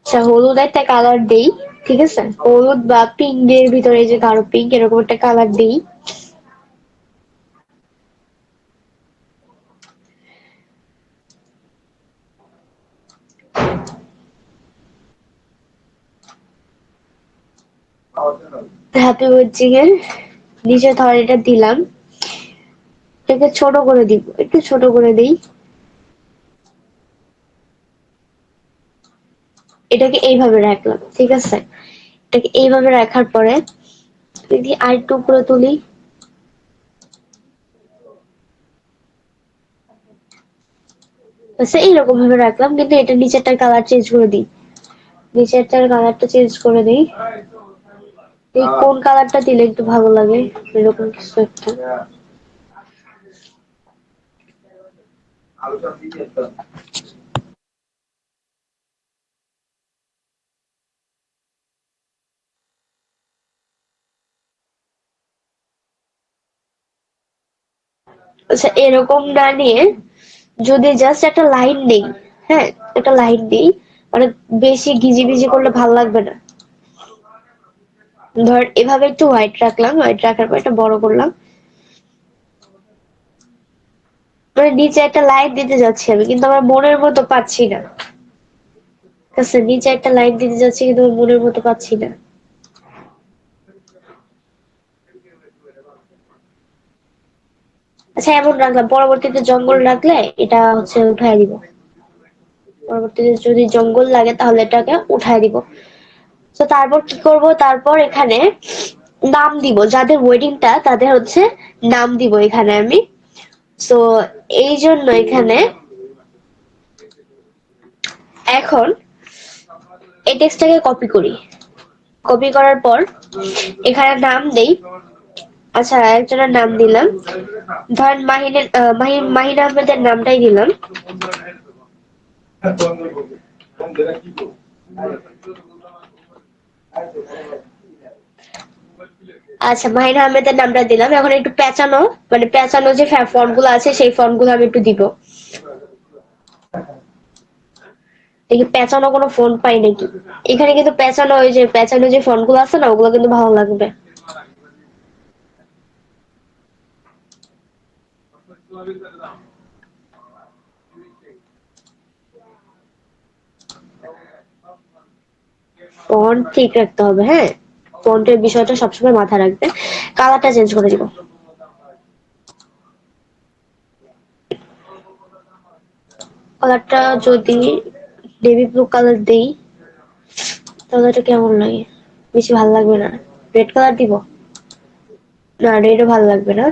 আচ্ছা, হলুদ একটা কালার দেই, ঠিক আছে? হলুদ বা পিঙ্ক এর ভিতরে, যে গাঢ় পিঙ্ক, এরকম একটা কালার দেই। হ্যাপি উইচিং এর নিচে ধর এটা দিলাম, এটাকে ছোট করে দিব, একটু ছোট করে দেই, এটাকে এইভাবে রাখলাম, ঠিক আছে। এটাকে এইভাবে রাখার পরে যদি আর একটু উপরে তুলি, আচ্ছা এইরকম ভাবে রাখলাম, কিন্তু এটা নিচেরটার কালার চেঞ্জ করে দিই, নিচেরটার কালারটা চেঞ্জ করে দিই। এই কোন কালারটা দিলে একটু ভালো লাগে, এরকম কিছু একটা। আচ্ছা এরকম না নিয়ে যদি জাস্ট একটা লাইন নেই, হ্যাঁ একটা লাইন নেই, মানে বেশি ঘিজিবিজি করলে ভালো লাগবে না। ধর এভাবে একটু হোয়াইট রাখলাম, হোয়াইট রাখার পর এটা বড় করলাম, মানে নিচে একটা লাইন দিতে যাচ্ছি আমি, কিন্তু আমার মনের মতো পাচ্ছি না। ঠিক আছে, নিচে একটা লাইন দিতে যাচ্ছি কিন্তু আমার মনের মতো পাচ্ছি না। আচ্ছা এমন রাখলাম, পরবর্তীতে জঙ্গল রাখলে এটা হচ্ছে উঠাই দিব, পরবর্তীতে যদি জঙ্গল লাগে তাহলে এটাকে উঠাই দিব। তো তারপর কি করব, তারপর এখানে নাম দিব, যাদের ওয়েডিংটা তাদের হচ্ছে নাম দিব এখানে আমি। তো এই জন্য এখানে এখন এই টেক্সটটাকে কপি করি, কপি করার পর এখানে নাম দেই। আচ্ছা একজনের নাম দিলাম, ধরেন মাহিনের মাহিন আহমেদের নামটাই দিলাম। আচ্ছা মাহিন আহমেদের নামটা দিলাম, এখন একটু পেঁচানো, মানে পেঁচানো যে ফন্ট গুলো আছে সেই ফন্ট গুলো আমি একটু দিব। দেখি পেঁচানো কোনো ফন্ট পাই নাকি, এখানে কিন্তু পেঁচানো, ওই যে পেঁচানো যে ফন্ট গুলো আছে না, ওগুলো কিন্তু ভালো লাগবে। ফন্ট ঠিক রাখতে হবে, হ্যাঁ ফন্টের বিষয়টা সবসময় মাথায় রাখবে। কালারটা চেঞ্জ করে দিব, কালারটা যদি নেভি ব্লু কালার দেই তাহলে এটা কেমন লাগে, বেশি ভালো লাগবে না। রেড কালার দিব, না রেডও ভালো লাগবে না।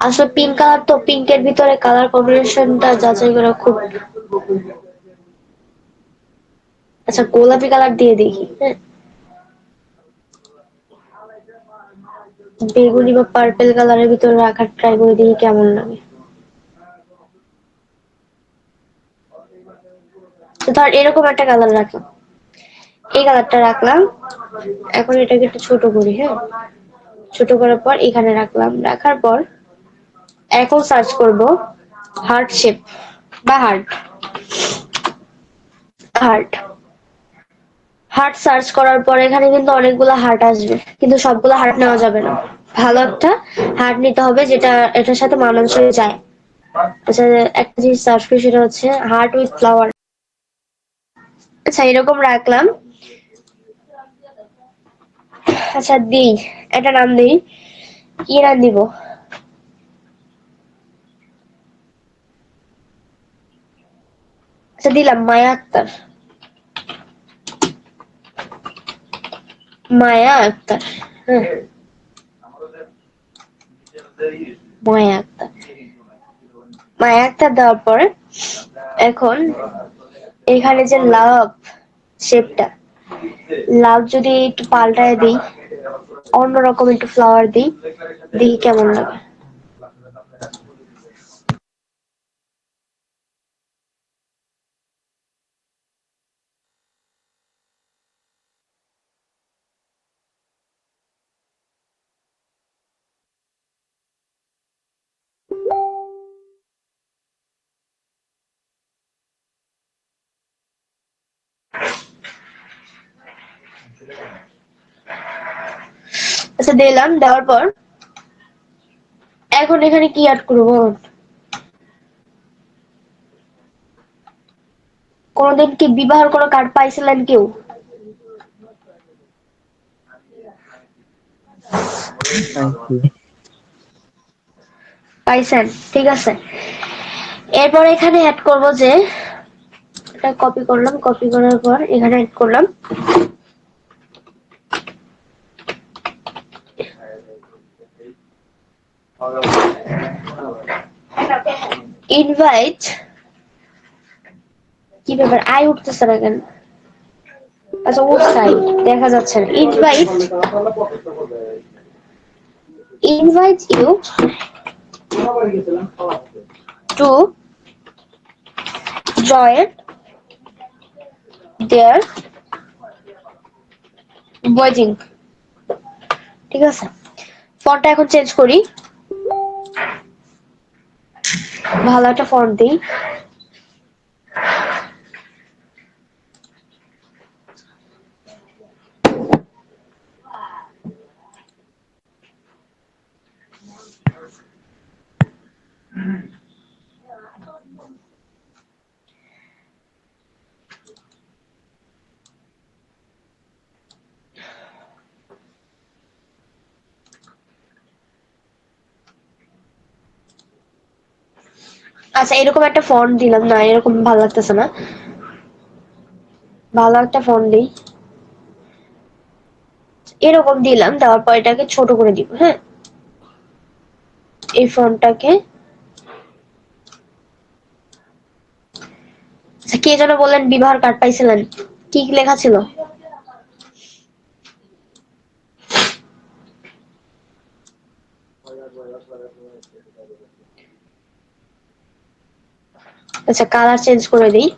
আসলে পিঙ্ক কালার, তো পিঙ্কের ভিতরে কালার কম্বিনেশনটা যাচাই করা খুব, আচ্ছা গোলাপি কালার দিয়ে দেখি, হ্যাঁ বেগুনি বা পার্পেল কালারের ভিতরে রাখার ট্রাই করে দেখি কেমন লাগে। তো ধর এরকম একটা কালার রাখলাম, এই কালারটা রাখলাম, এখন এটাকে একটু ছোট করি, হ্যাঁ ছোট করার পর এখানে রাখলাম, রাখার পর এখন সার্চ করব হার্ট শেপ বা হার্ট, হার্ট, হার্ট সার্চ করার পর এখানে কিন্তু অনেকগুলো হার্ট আসবে, কিন্তু সবগুলো হার্ট নেওয়া যাবে না, ভালো একটা হার্ট নিতে হবে যেটা এটার সাথে মানানসই যায়। আচ্ছা একটা জিনিস সার্চ করি, সেটা হচ্ছে হার্ট উইথ ফ্লাওয়ার। আচ্ছা এরকম রাখলাম, আচ্ছা দিই একটা নাম দিই, কি নাম দিব, আচ্ছা দিলাম মায়া আক্তার, মায়া আক্তার, হ্যাঁ মায়া আক্তার, মায়া আক্তার দেওয়ার পর এখন এখানে যে লাভ শেপটা, লাভ যদি একটু পাল্টায় দিই, অন্যরকম একটু ফ্লাওয়ার দিই, দেখি কেমন লাগে। আচ্ছা দিলাম, দেওয়ার পর এখন এখানে কি অ্যাড করবো, কোনদিন কি বিবাহের কোনো কার্ড পাইছিলেন কেউ, পাইছি। পাইছেন? ঠিক আছে। এরপর এখানে অ্যাড করব যে এটা কপি করলাম, কপি করার পর এখানে অ্যাড করলাম ইনভাইট। কি ব্যাপার, আই উঠতেছে না কেন? আচ্ছা উঠছাই, দেখা যাচ্ছে না। Invite you to join their wedding. ঠিক আছে, ফন্টটা এখন চেঞ্জ করি, ভালো একটা ফন্ট দিই। আচ্ছা এরকম একটা ফন্ট দিলাম, না এরকম ভালো লাগতেছে না, ভালো একটা ফন্ট দিই। এরকম দিলাম, দেওয়ার পর এটাকে ছোট করে দিব। হ্যাঁ, এই ফন্টটাকে। আচ্ছা কে যেন বললেন বিবাহের কার্ড পাইছিলেন, কি লেখা ছিল? আচ্ছা কালার চেঞ্জ করে দিই।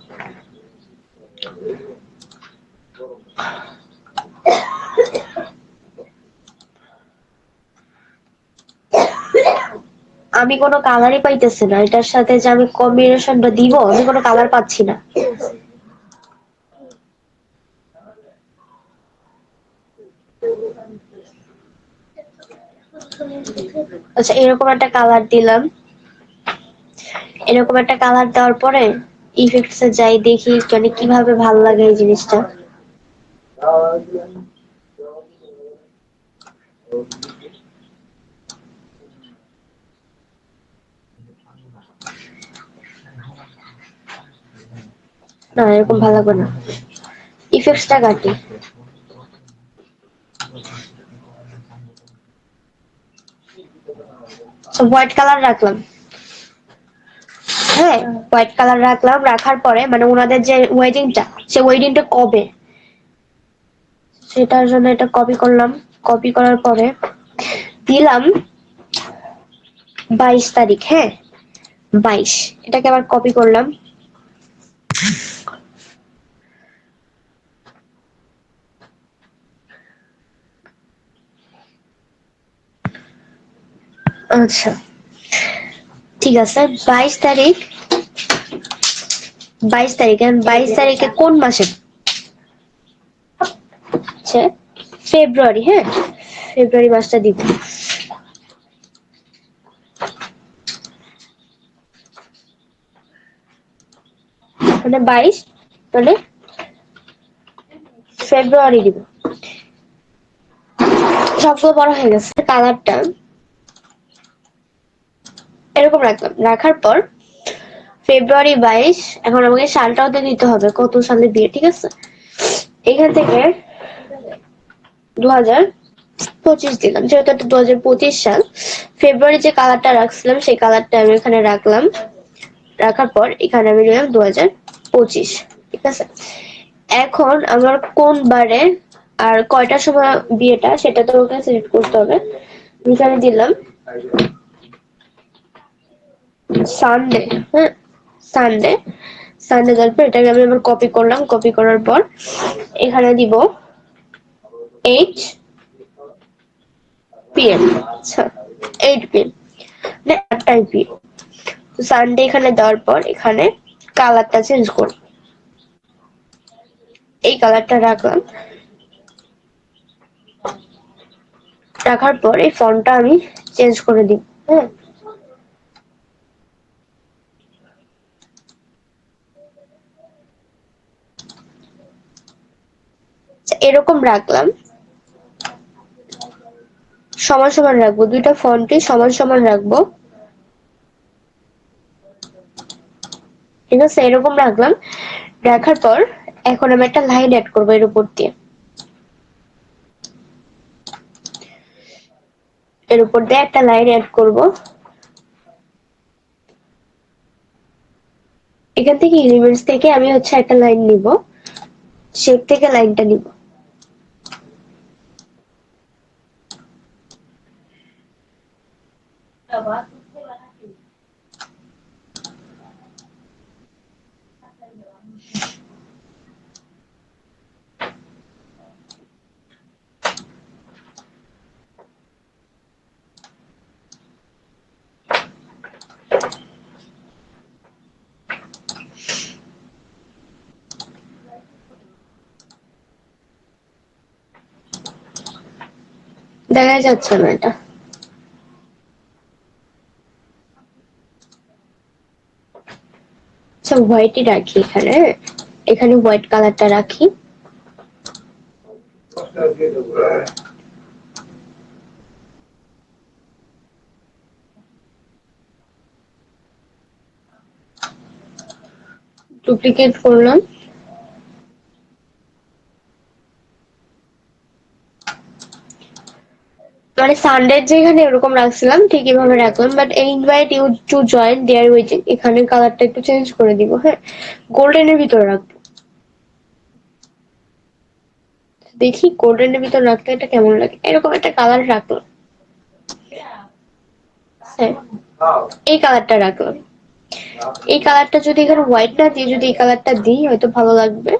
আমি কোনো কালারই পাইতেছি না, এটার সাথে যে আমি কম্বিনেশনটা দিব আমি কোনো কালার পাচ্ছি না। আচ্ছা এরকম একটা কালার দিলাম, এরকম একটা কালার দেওয়ার পরে ইফেক্টস এ যাই, দেখি মানে কিভাবে ভাল লাগে এই জিনিসটা। না এরকম ভালো লাগবে না, ইফেক্টসটা কাটি। হোয়াইট কালার রাখলাম। হ্যাঁ, হোয়াইট কালার রাখলাম, রাখার পরে মানে ওনাদের যে ওয়েডিংটা, সে ওয়েডিংটা কবে, সেটার জন্য এটা কপি করলাম। কপি করার পরে দিলাম 22 তারিখ। হ্যাঁ 22, এটাকে আবার কপি করলাম। আচ্ছা ঠিক আছে, 22 তারিখ। 22 তারিখ, 22 তারিখে কোন মাসে? আচ্ছা ফেব্রুয়ারি। হ্যাঁ, ফেব্রুয়ারি মাসটা দিব। মানে 22 মানে ফেব্রুয়ারি দিব। সবগুলো বড় হয়ে গেছে। কালারটা এরকম রাখলাম, রাখার পর ফেব্রুয়ারি 22। এখন আমাকে সালটাও তো দিতে হবে, কত সালে বিয়ে। ঠিক আছে, এখান থেকে 2025 দিলাম, যেহেতু এটা 2025 সাল। ফেব্রুয়ারি যে কালারটা রাখছিলাম সেই কালারটা আমি এখানে রাখলাম। রাখার পর এখানে আমি দিলাম 2025। ঠিক আছে, এখন আমার কোন বারে আর কয়টার সময় বিয়েটা সেটা তো ওকে সিলেক্ট করতে হবে। এখানে দিলাম সানডে। হ্যাঁ সানডে, সানডে দেওয়ার পর এটাকে আমি আবার কপি করলাম। কপি করার পর এখানে দিব 8 PM। আচ্ছা 8 PM, না 8 PM। তো সানডে এখানে দেওয়ার পর এখানে কালারটা চেঞ্জ করি, এই কালারটা রাখলাম। রাখার পর এই ফন্টটা আমি চেঞ্জ করে দিই। হ্যাঁ, এরকম রাখলাম। সমান সমান রাখবো, দুইটা ফন্টই সমান সমান রাখবো। ঠিক আছে, এরকম রাখলাম। রাখার পর এখন আমি একটা লাইন অ্যাড করবো এর উপর দিয়ে, এর উপর দিয়ে একটা লাইন অ্যাড করব। এখান থেকে এলিমেন্টস থেকে আমি হচ্ছে একটা লাইন নিব, শেপ থেকে লাইনটা নিব। দেখা যাচ্ছে না এটা। আচ্ছা, হোয়াইটই রাখি এখানে, এখানে হোয়াইট কালারটা রাখি। ডুপ্লিকেট করলাম। মানে সানডে যেখানে এরকম রাখছিলাম ঠিক এভাবে রাখলাম, but invite you to join their wedding এখানে কালারটা একটু চেঞ্জ করে দিব। হ্যাঁ, গোল্ডেনের ভিতরে রাখবো। দেখি গোল্ডেনের ভিতর রাখলে এটা কেমন লাগে। এরকম একটা কালার রাখলাম। হ্যাঁ, এই কালারটা রাখলাম। এই কালারটা যদি এখানে হোয়াইট না দিয়ে যদি এই কালারটা দিই হয়তো ভালো লাগবে।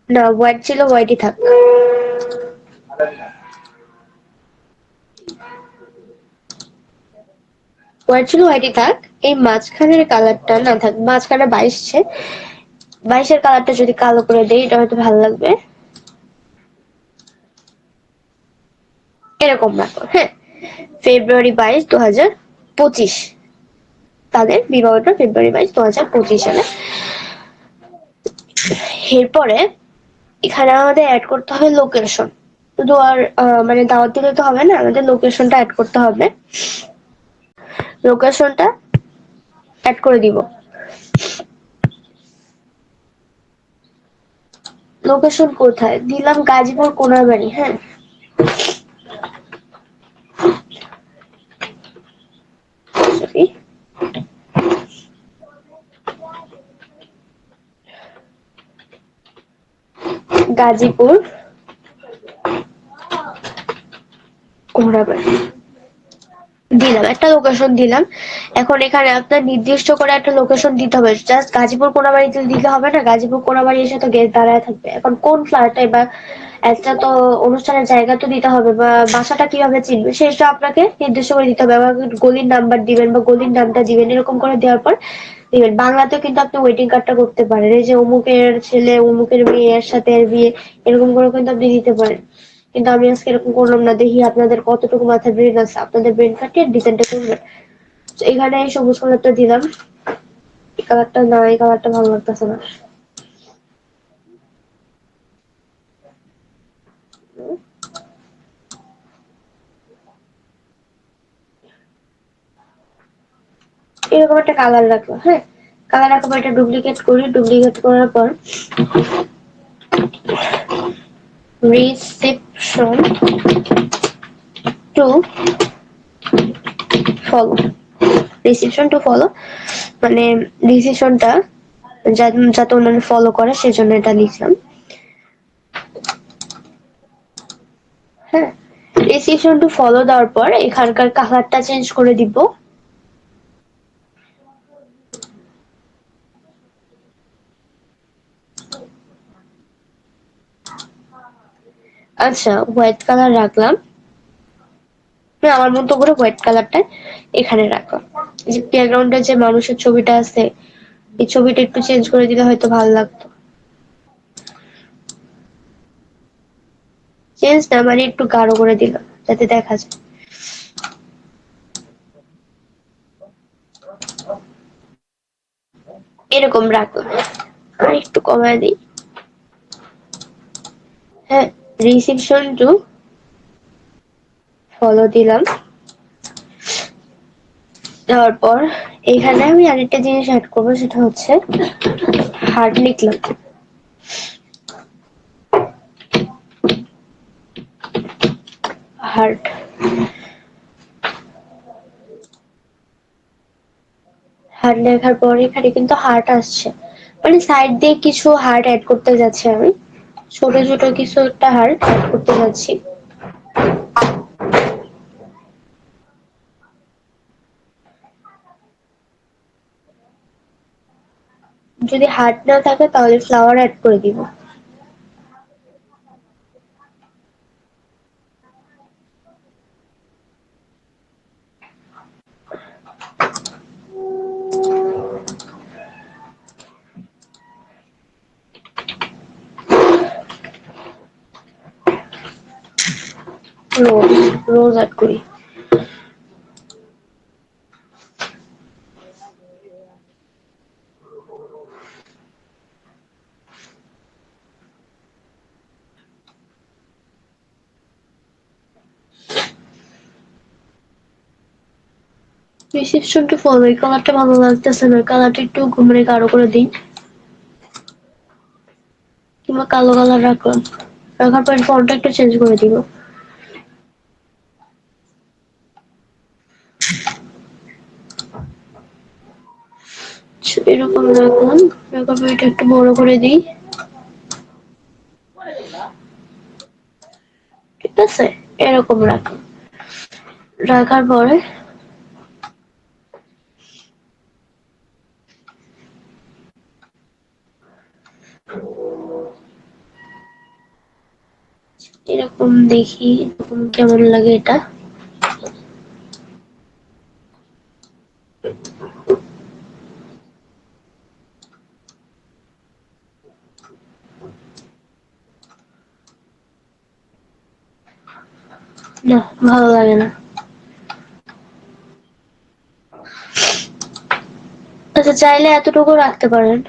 না, হোয়াইট ছিল, হোয়াইটই থাক। হোয়াইট ছিল, হোয়াইটই থাক। এই মাঝখানের কালারটা না থাক, মাঝখানে 22 22-এর কালারটা যদি কালো করে দেই এটা হয়তো ভালো লাগবে। এরকম রাখো। হ্যাঁ, ফেব্রুয়ারি 22, 2025, তাদের বিবাহটা ফেব্রুয়ারি 22, 2025 সালে। এরপরে এখানে আমাদের অ্যাড করতে হবে লোকেশন। শুধু আর মানে দাওয়াত দিলে তো হবে না, আমাদের লোকেশনটা অ্যাড করতে হবে। লোকেশনটা অ্যাড করে দিব। লোকেশন কোথায় দিলাম? গাজীপুর কোনাবাড়ি। হ্যাঁ, সরি, গাজীপুর কোনাবাড়ি দিলাম, একটা লোকেশন দিলাম। এখন এখানে আপনার নির্দিষ্ট করে একটা লোকেশন দিতে হবে। জাস্ট গাজীপুর কোনাবাড়িতে দিতে হবে না, গাজীপুর কোনাবাড়ি এসে তো গেট দাঁড়ায় থাকবে। এখন কোন ফ্ল্যাটে বা একটা তো অনুষ্ঠানের জায়গা তো দিতে হবে, বা বাসাটা কিভাবে চিনবে সেটা আপনাকে নির্দিষ্ট করে দিতে হবে। আবার গলির নাম্বার দিবেন বা গলির নামটা দিবেন, এরকম করে দেওয়ার পর দিবেন। বাংলাতেও কিন্তু আপনি ওয়েটিং কার্ডটা করতে পারেন, এই যে অমুকের ছেলে অমুকের মেয়ের সাথে এর বিয়ে, এরকম করে কিন্তু আপনি দিতে পারেন। কিন্তু আমি আজকে এরকম করলাম না, দেখি আপনাদের কতটুকু মাথায় ব্রেন আছে, আপনাদের ব্রেন কাটিয়ে ডিজাইনটা করবেন। তো এখানে সবুজ কালারটা দিলাম। এই কালারটা না, এই কালারটা ভালো লাগতেছে না। এরকম একটা কালার রাখবো। হ্যাঁ, কালার রাখার পর এটা ডুপ্লিকেট করি। ডুপ্লিকেট করার পর reception to follow, reception to follow মানে ডিসিশনটা যাতে অন্যান্য ফলো করে সেজন্য এটা লিখলাম। হ্যাঁ, রিসেপশন টু ফলো দেওয়ার পর এখানকার কালারটা চেঞ্জ করে দিব। আচ্ছা, হোয়াইট কালার রাখলাম। আমার মতো করে হোয়াইট কালারটা এখানে রাখলাম। যে ব্যাকগ্রাউন্ডে যে মানুষের ছবিটা আছে এই ছবিটা একটু চেঞ্জ করে দিলে হয়তো ভালো লাগতো। চেঞ্জ না মানে একটু গাঢ় করে দিলাম যাতে দেখা যায়। এরকম রাখলাম, আর একটু কমায় দিই। হ্যাঁ, রিসিপশন টু ফলো দিলাম। দেওয়ার পর এখানে আমি আরেকটা জিনিস অ্যাড করবো, সেটা হচ্ছে হার্ট লিখলাম। হার্ট, হার্ট লেখার পর এখানে কিন্তু হার্ট আসছে, মানে সাইড দিয়ে কিছু হার্ট অ্যাড করতে যাচ্ছি আমি, ছোট ছোট কিছু একটা হার্ট অ্যাড করতে যাচ্ছি। যদি হার্ট না থাকে তাহলে ফ্লাওয়ার অ্যাড করে দিব। রোজ, রোজ অ্যাড করি। রিসেপশন টু ফলো, এই কালারটা ভালো লাগতেছে না, কালারটা একটু ঘুমরে গাঢ় করে দিই, কিংবা কালো কালার রাখলাম। রাখার পর ফন্টটা একটু চেঞ্জ করে দিব। এরকম রাখলাম, রাখার পর এটা একটু বড় করে দিই। ঠিক আছে, এরকম রাখলাম। রাখার পরে এরকম দেখি এরকম কেমন লাগে এটা। না, ভালো লাগে না। আচ্ছা, চাইলে এতটুকু রাখতে পারেন।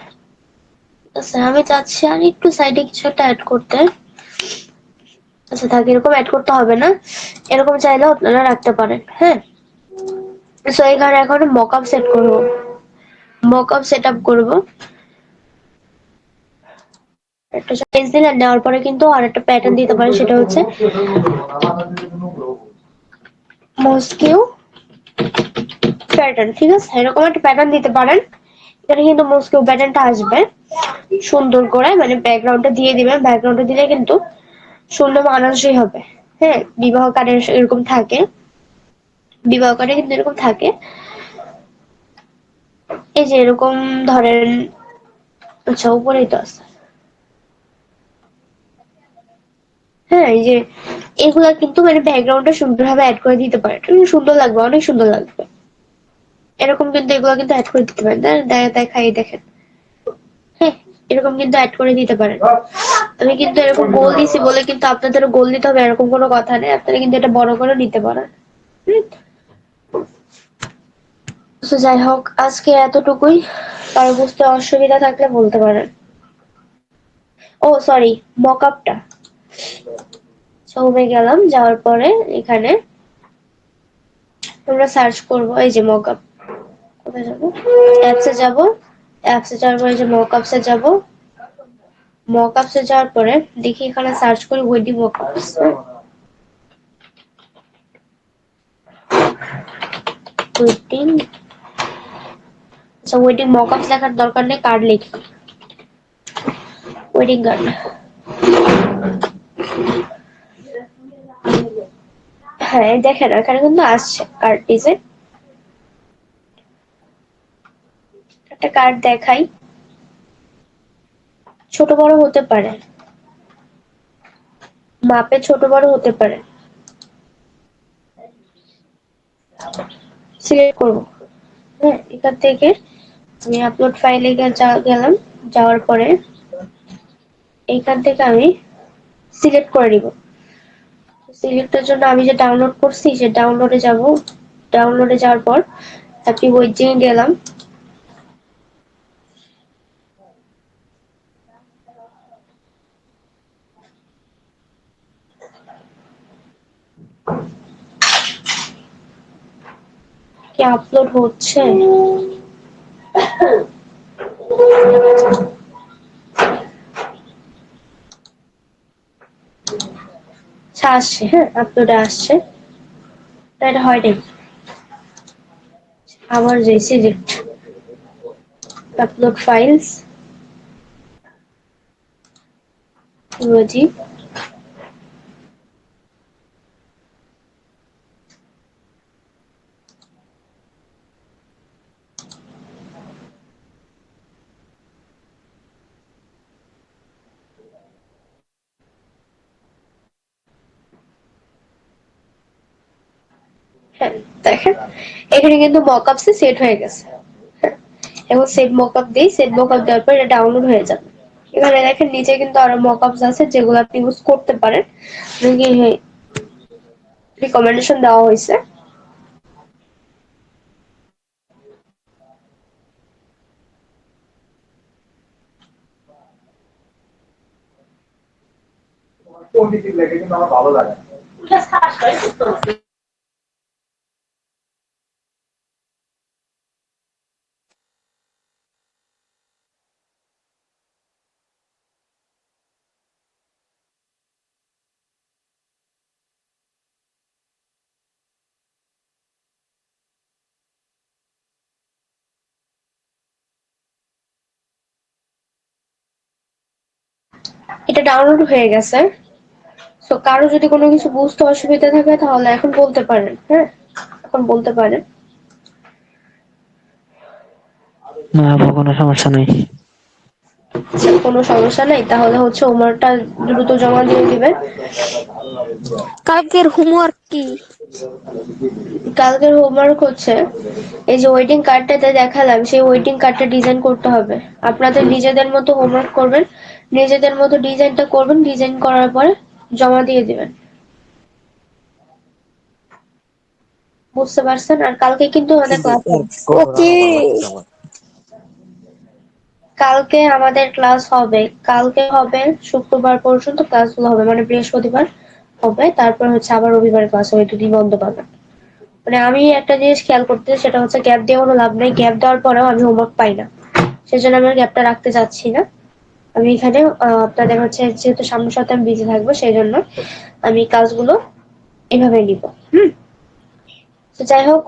আচ্ছা, আমি চাচ্ছি আর একটু সাইডে কিছু একটা অ্যাড করতে। আচ্ছা থাক, এরকম অ্যাড করতে হবে না, এরকম চাইলেও আপনারা রাখতে পারেন। হ্যাঁ, সো এখানে এখন মকআপ সেট করব, মকআপ সেট আপ করবো। একটা পেন্সিল আর নেওয়ার পরে কিন্তু আর একটা প্যাটার্ন দিতে পারেন, সেটা হচ্ছে মস্কিউ প্যাটার্ন। ঠিক আছে, এরকম একটা প্যাটার্ন দিতে পারেন। এখানে কিন্তু মস্কিউ প্যাটার্নটা আসবে সুন্দর করে, মানে ব্যাকগ্রাউন্ডটা দিয়ে দিবেন, ব্যাকগ্রাউন্ডটা দিলে কিন্তু সুন্দর মানানসই হবে। হ্যাঁ, বিবাহ কার্ডে এরকম থাকে, বিবাহ কার্ডে কিন্তু এরকম থাকে, এই যে এরকম ধরেন। আচ্ছা, উপরেই তো আছে। হ্যাঁ, এই যে এগুলা কিন্তু মানে ব্যাকগ্রাউন্ডটা সুন্দরভাবে অ্যাড করে দিতে পারে, সুন্দর লাগবে, অনেক সুন্দর লাগবে। এরকম কিন্তু এগুলো কিন্তু অ্যাড করে দিতে পারেন, দেখাই দেখেন। হ্যাঁ, এরকম কিন্তু অ্যাড করে দিতে পারেন। আমি কিন্তু এরকম গোল দিছি বলে কিন্তু আপনাদেরও গোল দিতে হবে এরকম কোনো কথা নেই, আপনারা কিন্তু এটা বড় করে নিতে পারেন। তো যাই হোক, আজকে এতটুকুই। কারো বুঝতে অসুবিধা থাকলে বলতে পারেন। ও সরি, মকআপটা হোমে গেলাম, যাওয়ার পরে এখানে আমরা সার্চ করব, এই যে মকআপ। কোথায় যাবো? অ্যাপসে যাব, অ্যাপসে যাওয়ার পরে যে মকআপসে যাব, মকআপসে যাওয়ার পরে দেখি এখানে সার্চ করি ওয়েডিং মকআপস। ওয়েডিং, আচ্ছা ওয়েডিং মকআপস লেখার দরকার নেই, কার্ড লিখি, ওয়েডিং কার্ড। হ্যাঁ দেখেন, এখানে কিন্তু আসছে কার্ড ডিজাইন। একটা কার্ড দেখাই, ছোট বড় হতে পারে, মাপে ছোট বড় হতে পারে। সিলেক্ট করব। হ্যাঁ, এখান থেকে আমি আপলোড ফাইলে গেলাম, যাওয়ার পরে এইখান থেকে আমি সিলেক্ট করে নিব। সিলেক্টের জন্য আমি যে ডাউনলোড করছি সে ডাউনলোডে যাব, ডাউনলোডে যাওয়ার পর হ্যাপি ওয়েডিং গেলাম, কি আপলোড হচ্ছে? আসছে, হ্যাঁ আপলোডে আসছে। এটা হয় নাই, আবার যে সিলেক্ট আপলোড ফাইলস ইমোজি। হ্যাঁ দেখেন এখানে কিন্তু মকআপসে সেট হয়ে গেছে। হ্যাঁ, এবং সেভ মকআপ দিই, সেভ মকআপ দেওয়ার পর এটা ডাউনলোড হয়ে যাবে। এখানে দেখেন নিচে কিন্তু আরো মকআপস আছে যেগুলো আপনি ইউজ করতে পারেন। রিকমেন্ডেশন দেওয়া হয়েছে। আমার ভালো লাগে। এটা ডাউনলোড হয়ে গেছে। সো কারো যদি কোনো কিছু বুঝতে অসুবিধা থাকে তাহলে এখন বলতে পারেন। হ্যাঁ এখন বলতে পারেন। না আপু কোনো সমস্যা নাই। কোনো সমস্যা নাই, তাহলে হচ্ছে হোমওয়ার্কটা দ্রুত জমা দিয়ে দিবেন। কালকের হোমওয়ার্ক কি? কালকের হোমওয়ার্ক হচ্ছে এই যে ওয়েটিং কার্ডটাতে দেখালাম, সেই ওয়েটিং কার্ডটা ডিজাইন করতে হবে। আপনাদের নিজেদের মতো হোমওয়ার্ক করবেন, নিজেদের মতো ডিজাইনটা করবেন, ডিজাইন করার পরে জমা দিয়ে দিবেন। বুঝতে পারছেন? আর কালকে কিন্তু আমাদের ক্লাস হবে। ওকে। কালকে আমাদের ক্লাস হবে, কালকে হবে শুক্রবার পর্যন্ত ক্লাসগুলো হবে, মানে বৃহস্পতিবার হবে, তারপর হচ্ছে আবার রবিবার ক্লাস হবে, দুদিন বন্ধ পাবেন। মানে আমি একটা জিনিস খেয়াল করতে, সেটা হচ্ছে গ্যাপ দিয়ে কোনো লাভ নেই, গ্যাপ দেওয়ার পরেও আমি হোমওয়ার্ক পাই না, সেজন্য আমি গ্যাপটা রাখতে চাচ্ছি না। আমি এখানে আপনাদের হচ্ছে যেহেতু সামনের সপ্তাহে আমি বিজি থাকবো, সেই জন্য আমি কাজগুলো এভাবে নিব। তো যাই হোক